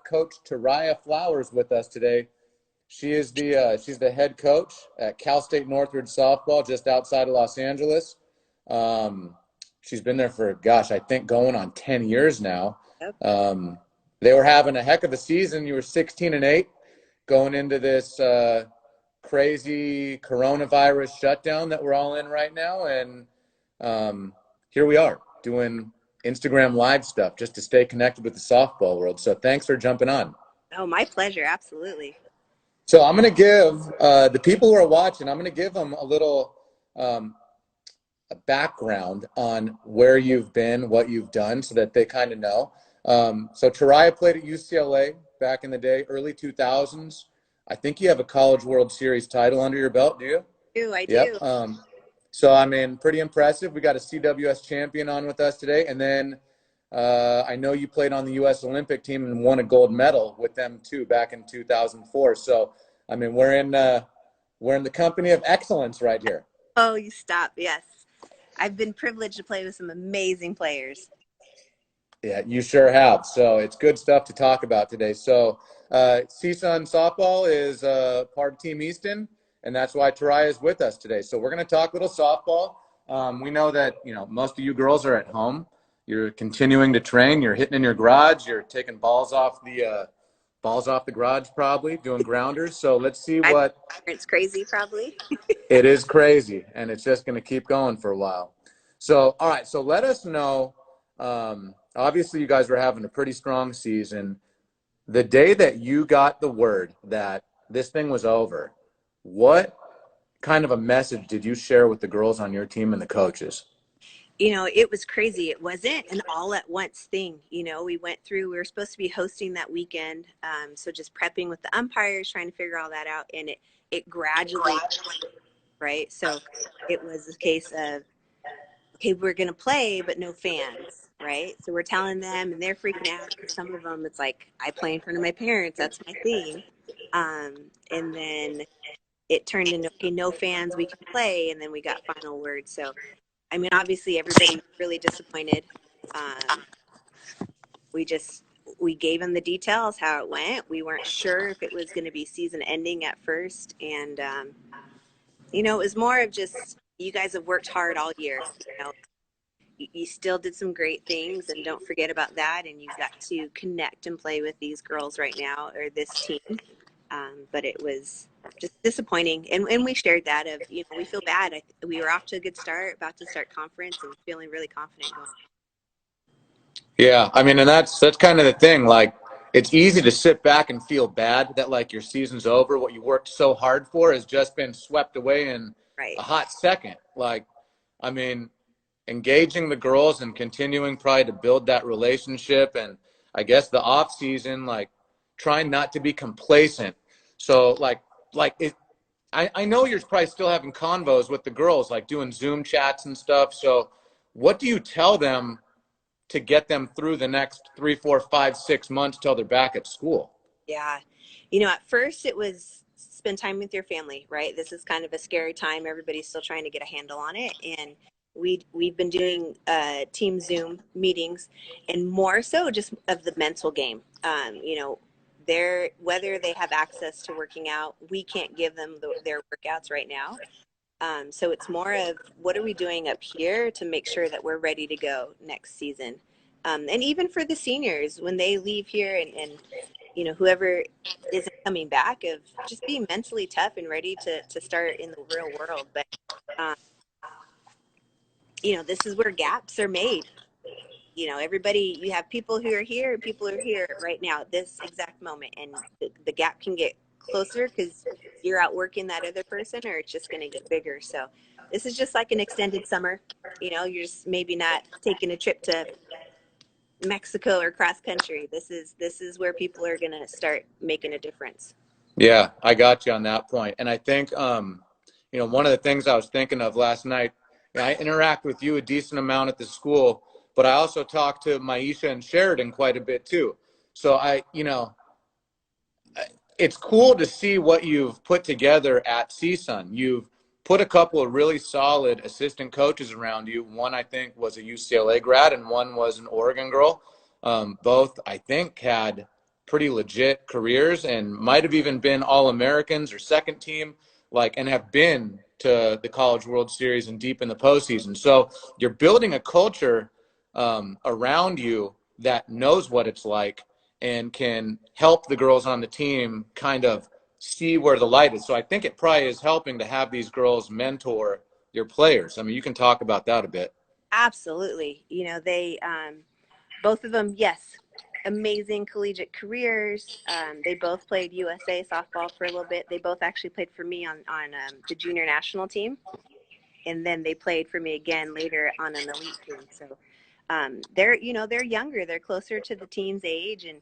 Coach Tairia Flowers with us today. She is she's the head coach at Cal State Northridge Softball, just outside of Los Angeles. She's been there for, gosh, I think going on 10 years now. They were having a heck of a season. You were 16-8 going into this crazy coronavirus shutdown that we're all in right now. And here we are doing Instagram live stuff just to stay connected with the softball world. So thanks for jumping on. Oh, my pleasure. Absolutely. So I'm going to give the people who are watching, I'm going to give them a little a background on where you've been, what you've done, so that they kind of know. So Tairia played at UCLA back in the day, early 2000s. I think you have a College World Series title under your belt, do you? I do. So, I mean, pretty impressive. We got a CWS champion on with us today. And then I know you played on the U.S. Olympic team and won a gold medal with them, too, back in 2004. So, I mean, we're in the company of excellence right here. Oh, you stop. Yes. I've been privileged to play with some amazing players. Yeah, you sure have. So it's good stuff to talk about today. So CSUN Softball is part of Team Easton, and that's why Tairia is with us today. So we're going to talk a little softball. We know that, you know, most of you girls are at home. You're continuing to train. You're hitting in your garage. You're taking balls off the garage, probably doing grounders. So let's see what. It's crazy, probably. It is crazy, and it's just going to keep going for a while. So, all right. So let us know. Obviously, you guys were having a pretty strong season. The day that you got the word that this thing was over, what kind of a message did you share with the girls on your team and the coaches? You know, it was crazy. It wasn't an all-at-once thing. You know, we were supposed to be hosting that weekend, so just prepping with the umpires, trying to figure all that out, and it gradually, right? So it was a case of, okay, we're going to play, but no fans, right? So we're telling them, and they're freaking out. Some of them, it's like, I play in front of my parents. That's my thing. And then it turned into, okay, no fans, we can play. And then we got final word. So, I mean, obviously everybody was really disappointed. We gave them the details, how it went. We weren't sure if it was going to be season ending at first. And, you know, it was more of just, you guys have worked hard all year. You know, you still did some great things, and don't forget about that. And you've got to connect and play with these girls right now, or this team. But it was just disappointing. And we shared that of, you know, we feel bad. We were off to a good start, about to start conference, and feeling really confident going. Yeah, I mean, and that's kind of the thing. Like, it's easy to sit back and feel bad that, like, your season's over. What you worked so hard for has just been swept away in a hot second. Like, I mean, engaging the girls and continuing probably to build that relationship, and I guess the off season, like, trying not to be complacent. So I know you're probably still having convos with the girls, like doing Zoom chats and stuff. So what do you tell them to get them through the next 3, 4, 5, 6 months till they're back at school? Yeah. You know, at first it was spend time with your family, right? This is kind of a scary time. Everybody's still trying to get a handle on it. And we've been doing team Zoom meetings, and more so just of the mental game. You know, whether they have access to working out, we can't give them their workouts right now. So it's more of, what are we doing up here to make sure that we're ready to go next season? And even for the seniors, when they leave here, and you know, whoever isn't coming back, of just being mentally tough and ready to start in the real world. But you know, this is where gaps are made. You know, everybody, you have people who are here and people who are here right now at this exact moment, and the gap can get closer because you're out working that other person, or it's just going to get bigger. So this is just like an extended summer. You know, you're just maybe not taking a trip to Mexico or cross country. This is where people are going to start making a difference. Yeah, I got you on that point. And I think, you know, one of the things I was thinking of last night, I interact with you a decent amount at the school, but I also talk to Maisha and Sheridan quite a bit too. So it's cool to see what you've put together at CSUN. You've put a couple of really solid assistant coaches around you. One, I think, was a UCLA grad, and one was an Oregon girl. Both, I think, had pretty legit careers and might have even been All-Americans or second team, like, and have been to the College World Series and deep in the postseason. So you're building a culture around you that knows what it's like and can help the girls on the team kind of see where the light is. So I think it probably is helping to have these girls mentor your players. I mean, you can talk about that a bit. Absolutely. You know, they both of them, yes, amazing collegiate careers. They both played USA softball for a little bit. They both actually played for me on the junior national team, and then they played for me again later on an elite team. So they're, you know, they're younger. They're closer to the teens age, and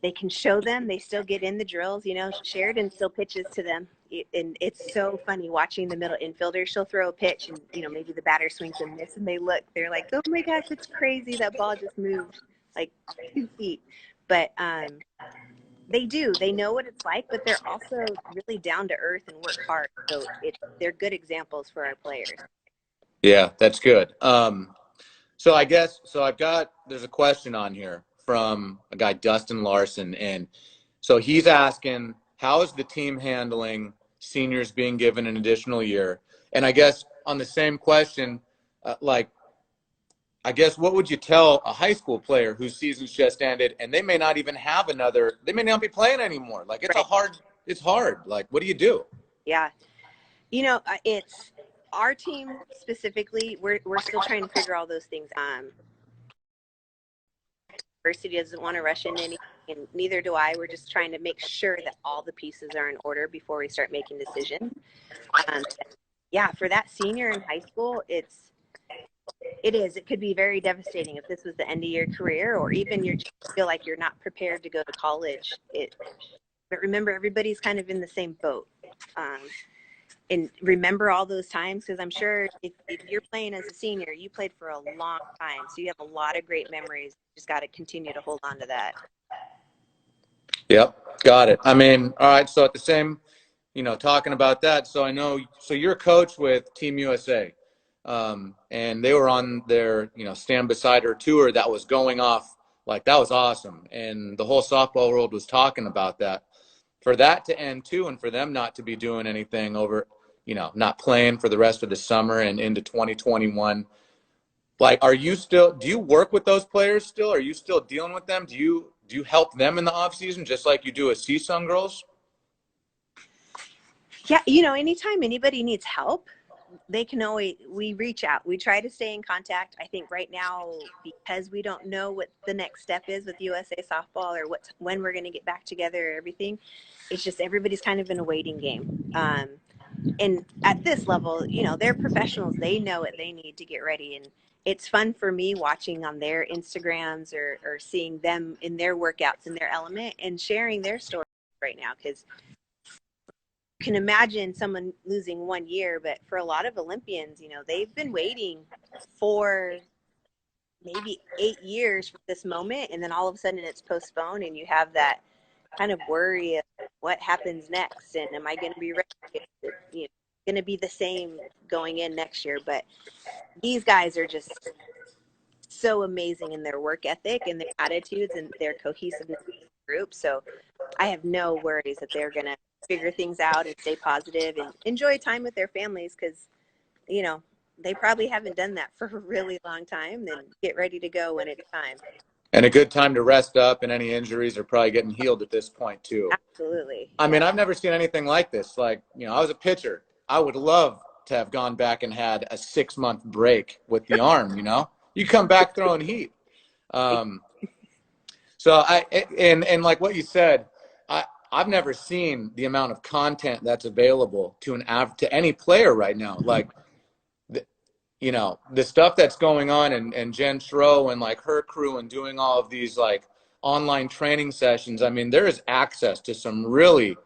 they can show them. They still get in the drills. You know, Sheridan still pitches to them. And it's so funny watching the middle infielder. She'll throw a pitch, and you know, maybe the batter swings and miss, and they look. They're like, "Oh my gosh, it's crazy! That ball just moved like 2 feet." But they do. They know what it's like, but they're also really down to earth and work hard. So they're good examples for our players. Yeah, that's good. So I guess, there's a question on here from a guy, Dustin Larson. And so he's asking, how is the team handling seniors being given an additional year? And I guess on the same question, I guess what would you tell a high school player whose season's just ended and they may not even have they may not be playing anymore? Like, it's hard. Like, what do you do? Yeah. You know, it's our team specifically. We're still trying to figure all those things. University doesn't want to rush into anything, and neither do I. We're just trying to make sure that all the pieces are in order before we start making decisions. Yeah, for that senior in high school, it could be very devastating if this was the end of your career, or even you feel like you're not prepared to go to college. But remember, everybody's kind of in the same boat. And remember all those times, because I'm sure if you're playing as a senior, you played for a long time, so you have a lot of great memories. You just got to continue to hold on to that. Yep, got it. I mean, all right, so at the same, talking about that, so I know, so you're a coach with Team USA, and they were on their, Stand Beside Her tour that was going off, like, that was awesome, and the whole softball world was talking about that. For that to end too, and for them not to be doing anything over, not playing for the rest of the summer and into 2021, like, do you work with those players still? Are you still dealing with them? Do you help them in the off season just like you do with CSUN girls? Yeah, anytime anybody needs help, we reach out. We try to stay in contact. I think right now, because we don't know what the next step is with USA softball or when we're going to get back together or everything, it's just everybody's kind of in a waiting game. And at this level, they're professionals. They know what they need to get ready. And it's fun for me watching on their Instagrams or seeing them in their workouts in their element and sharing their story right now, because you can imagine someone losing 1 year, but for a lot of Olympians, they've been waiting for maybe 8 years for this moment, and then all of a sudden it's postponed, and you have that kind of worry of what happens next, and am I going to be ready? Is it, going to be the same going in next year? But these guys are just so amazing in their work ethic and their attitudes and their cohesiveness in the group. So I have no worries that they're going to figure things out and stay positive and enjoy time with their families, because, they probably haven't done that for a really long time. Then get ready to go when it's time. And a good time to rest up, and any injuries are probably getting healed at this point too. Absolutely. I mean, I've never seen anything like this. Like, I was a pitcher. I would love to have gone back and had a 6-month break with the arm, You come back throwing heat. So and like what you said, I've never seen the amount of content that's available to any player right now. Like, the stuff that's going on, and Jen Schro and like her crew and doing all of these like online training sessions. I mean, there is access to some really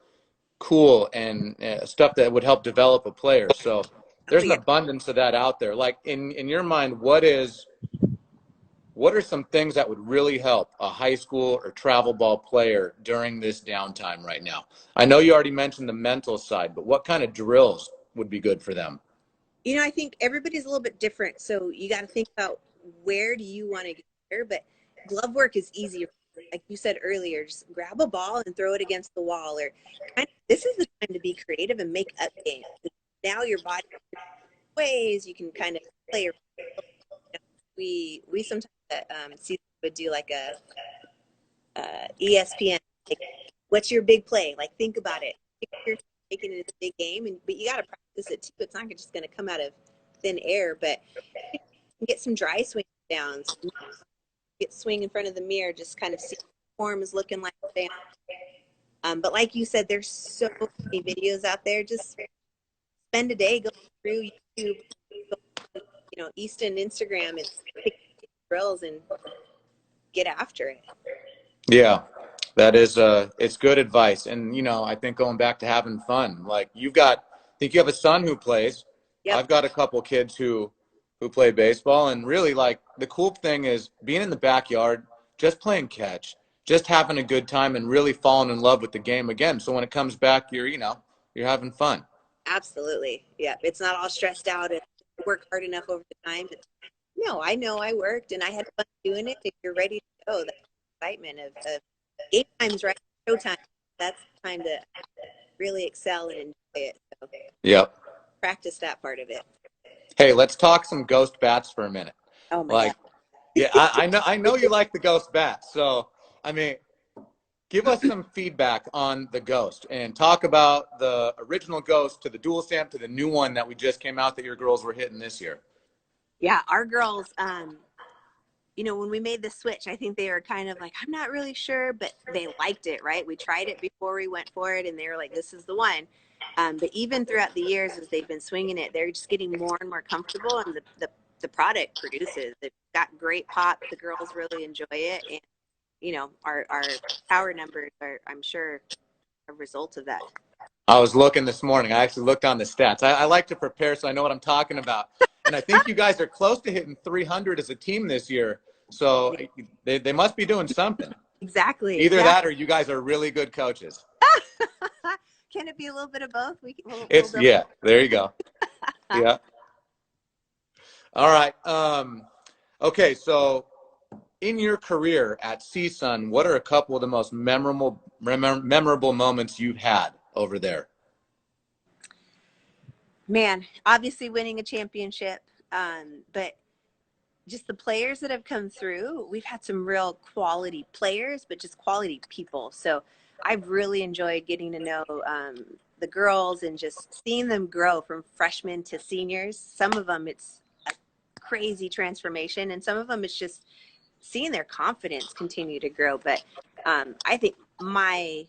cool and stuff that would help develop a player. So there's an abundance of that out there. Like, in your mind, what are some things that would really help a high school or travel ball player during this downtime right now? I know you already mentioned the mental side, but what kind of drills would be good for them? I think everybody's a little bit different. So you got to think about, where do you want to get there? But glove work is easier like you said earlier, just grab a ball and throw it against the wall, or this is the time to be creative and make up games. Now your body ways you can kind of play. We sometimes would do like a ESPN. Like, what's your big play? Like, think about it. You're taking it as a big game, but you got to practice it too. It's not just going to come out of thin air. But you can get some dry swing downs. Get swing in front of the mirror, just kind of see what form is looking like. But like you said, there's so many videos out there. Just spend a day going through YouTube, Easton Instagram, and pick drills and get after it. Yeah, that is it's good advice. And I think going back to having fun, like I think you have a son who plays. Yep. I've got a couple kids who play baseball, and really, like, the cool thing is being in the backyard, just playing catch, just having a good time, and really falling in love with the game again. So when it comes back, you're having fun. Absolutely. Yeah. It's not all stressed out and work hard enough over the time. But no, I know I worked and I had fun doing it. If you're ready to go, that excitement of game time's right, showtime. That's time to really excel and enjoy it. So Yep. practice that part of it. Hey, let's talk some ghost bats for a minute. Oh my God. Yeah, I know you like the ghost bat. So, I mean, give us some feedback on the ghost and talk about the original ghost to the dual stamp to the new one that we just came out that your girls were hitting this year. Yeah, our girls, when we made the switch, I think they were kind of like, I'm not really sure, but they liked it, right? We tried it before we went for it, and they were like, this is the one. But even throughout the years, as they've been swinging it, they're just getting more and more comfortable, and the product produces. They've got great pop. The girls really enjoy it, and our power numbers are, I'm sure, a result of that. I was looking this morning. I actually looked on the stats. I like to prepare so I know what I'm talking about. And I think you guys are close to hitting 300 as a team this year. So they must be doing something. Exactly. Either that or you guys are really good coaches. Can it be a little bit of both? Yeah, there you go. Yeah. All right. Okay, so in your career at CSUN, what are a couple of the most memorable moments you've had over there? Man, obviously winning a championship, but just the players that have come through, we've had some real quality players, but just quality people. So I've really enjoyed getting to know the girls and just seeing them grow from freshmen to seniors. Some of them, it's a crazy transformation, and some of them, it's just seeing their confidence continue to grow. But I think my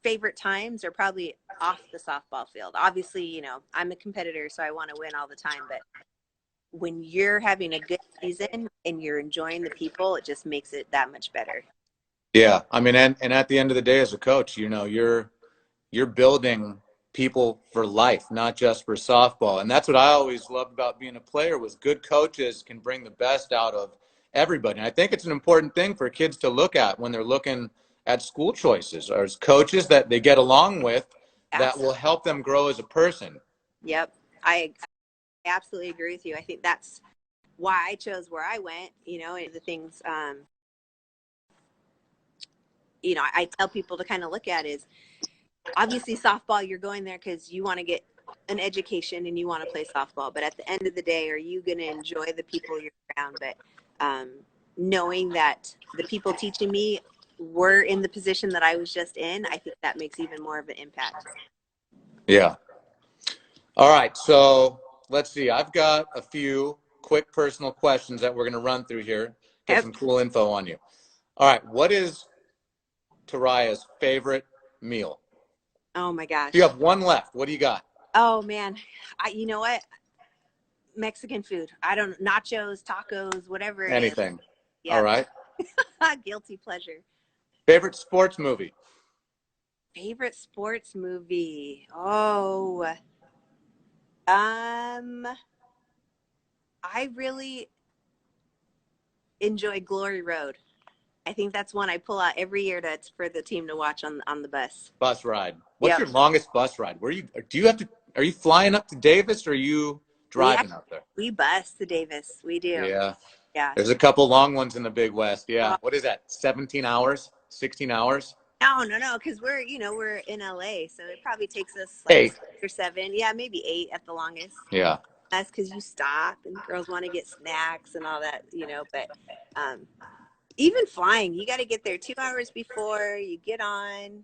favorite times are probably off the softball field. Obviously, I'm a competitor, so I want to win all the time, but when you're having a good season and you're enjoying the people, it just makes it that much better. Yeah, I mean, and at the end of the day, as a coach, you're building people for life, not just for softball. And that's what I always loved about being a player, was good coaches can bring the best out of everybody. And I think it's an important thing for kids to look at when they're looking at school choices, or as coaches that they get along with that will help them grow as a person. Yep. I absolutely agree with you. I think that's why I chose where I went, and the things, I tell people to kind of look at is, obviously softball, you're going there because you want to get an education and you want to play softball. But at the end of the day, are you going to enjoy the people you're around? But knowing that the people teaching me were in the position that I was just in, I think that makes even more of an impact. Yeah. All right. So let's see. I've got a few quick personal questions that we're going to run through here. Get some cool info on you. All right. What is Tairia's favorite meal? Oh my gosh. You have one left. What do you got? Oh man. You know what? Mexican food. Nachos, tacos, whatever it Anything. Is. Yep. All right. Guilty pleasure. Favorite sports movie? Favorite sports movie? Oh. I really enjoy Glory Road. I think that's one I pull out every year for the team to watch on the bus. Bus ride. What's your longest bus ride? Are you flying up to Davis, or are you driving up there? We bus to Davis. We do. Yeah. Yeah. There's a couple long ones in the Big West. Yeah. Uh, What is that? 17 hours? 16 hours? no, because we're in LA, so it probably takes us like 8. 6 or 7, yeah, maybe 8 at the longest. Yeah. That's because you stop and girls want to get snacks and all that, But even flying, you got to get there 2 hours before you get on.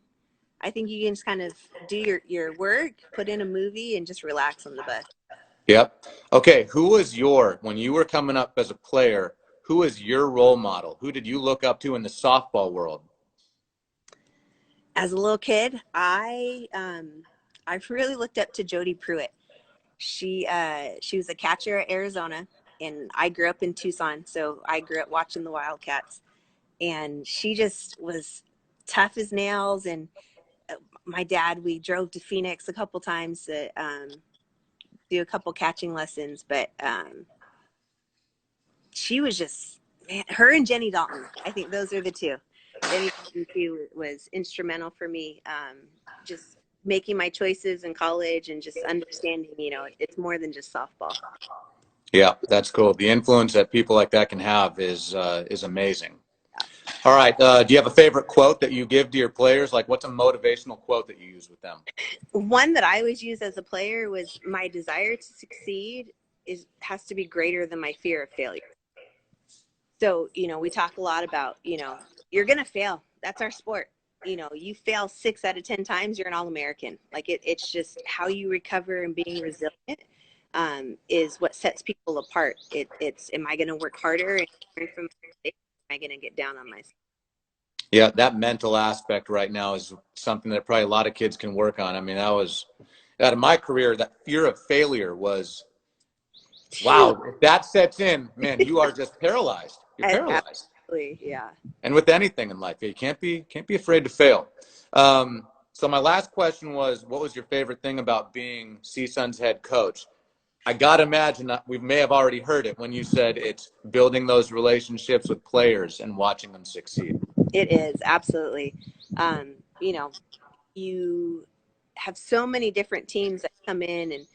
I think you can just kind of do your work, put in a movie, and just relax on the bus. Yep. Okay. Who was when you were coming up as a player, who was your role model? Who did you look up to in the softball world? As a little kid, I really looked up to Jody Pruitt. She was a catcher at Arizona, and I grew up in Tucson, so I grew up watching the Wildcats. And she just was tough as nails. And my dad, we drove to Phoenix a couple times to do a couple catching lessons, but she was just, man, her and Jenny Dalton. I think those are the two. Jenny Dalton too was instrumental for me, just making my choices in college and just understanding, it's more than just softball. Yeah, that's cool. The influence that people like that can have is amazing. All right. Do you have a favorite quote that you give to your players? Like, what's a motivational quote that you use with them? One that I always use as a player was, my desire to succeed has to be greater than my fear of failure. So, we talk a lot about, you're going to fail. That's our sport. You fail 6 out of 10 times, you're an All-American. Like it's just how you recover and being resilient is what sets people apart. It's, am I going to work harder and learn from my mistakes? Am I going to get down on myself? Yeah, that mental aspect right now is something that probably a lot of kids can work on. I mean, that was out of my career, that fear of failure was, wow, if that sets in, man, you are just paralyzed. You're paralyzed. Absolutely, yeah. And with anything in life, you can't be afraid to fail. So my last question was, what was your favorite thing about being CSUN's head coach? I got to imagine that we may have already heard it when you said it's building those relationships with players and watching them succeed. It is, absolutely. You have so many different teams that come in, and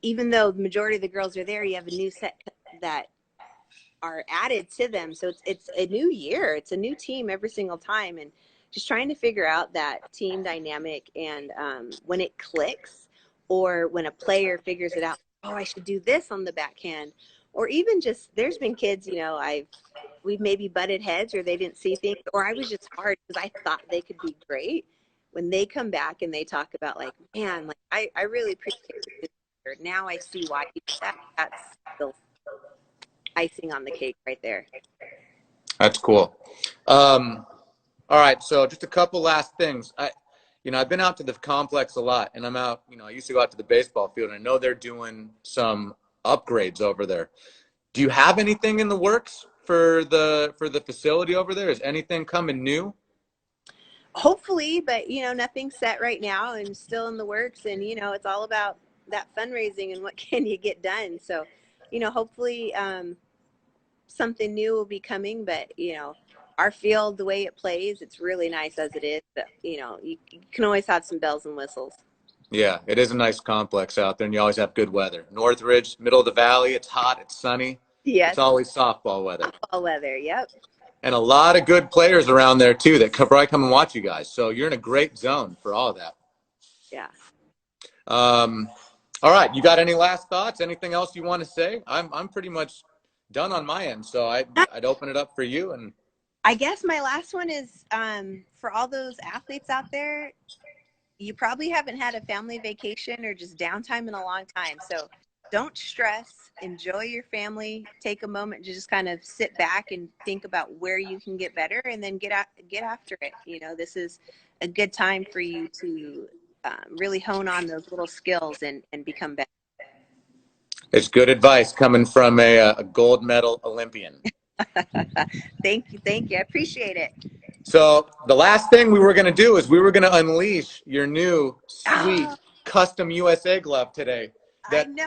even though the majority of the girls are there, you have a new set that are added to them. So it's a new year. It's a new team every single time. And just trying to figure out that team dynamic, and when it clicks, or when a player figures it out, oh, I should do this on the backhand. Or even just, there's been kids, we've maybe butted heads, or they didn't see things, or I was just hard because I thought they could be great. When they come back and they talk about, like, man, like I really appreciate this. Now I see why he did that. That's the icing on the cake right there. That's cool. All right, so just a couple last things. I've been out to the complex a lot, and I'm out. I used to go out to the baseball field, and I know they're doing some upgrades over there. Do you have anything in the works for the facility over there? Is anything coming new? Hopefully, but nothing's set right now, and still in the works. And it's all about that fundraising and what can you get done. So, hopefully, something new will be coming. But our field, the way it plays, it's really nice as it is. But you can always have some bells and whistles. Yeah, it is a nice complex out there, and you always have good weather. Northridge, middle of the valley, it's hot, it's sunny. Yes. It's always softball weather. Softball weather, yep. And a lot of good players around there, too, that could probably come and watch you guys. So you're in a great zone for all of that. Yeah. All right, you got any last thoughts? Anything else you want to say? I'm pretty much done on my end, so I'd open it up for you. And I guess my last one is, for all those athletes out there, you probably haven't had a family vacation or just downtime in a long time. So don't stress, enjoy your family, take a moment to just kind of sit back and think about where you can get better, and then get after it. This is a good time for you to really hone on those little skills and become better. it's good advice coming from a gold medal Olympian. Thank you. I appreciate it. So the last thing we were going to do is we were going to unleash your new sweet custom USA glove today. I know.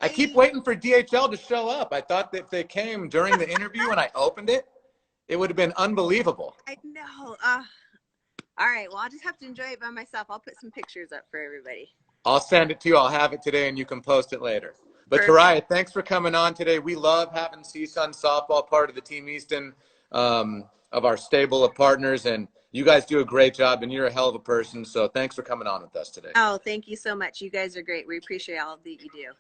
I keep waiting for DHL to show up. I thought that if they came during the interview and I opened it, it would have been unbelievable. I know. All right. Well, I'll just have to enjoy it by myself. I'll put some pictures up for everybody. I'll send it to you. I'll have it today, and you can post it later. But Tairia, thanks for coming on today. We love having CSUN Softball part of the Team Easton, of our stable of partners, and you guys do a great job, and you're a hell of a person. So thanks for coming on with us today. Oh, thank you so much. You guys are great. We appreciate all that you do.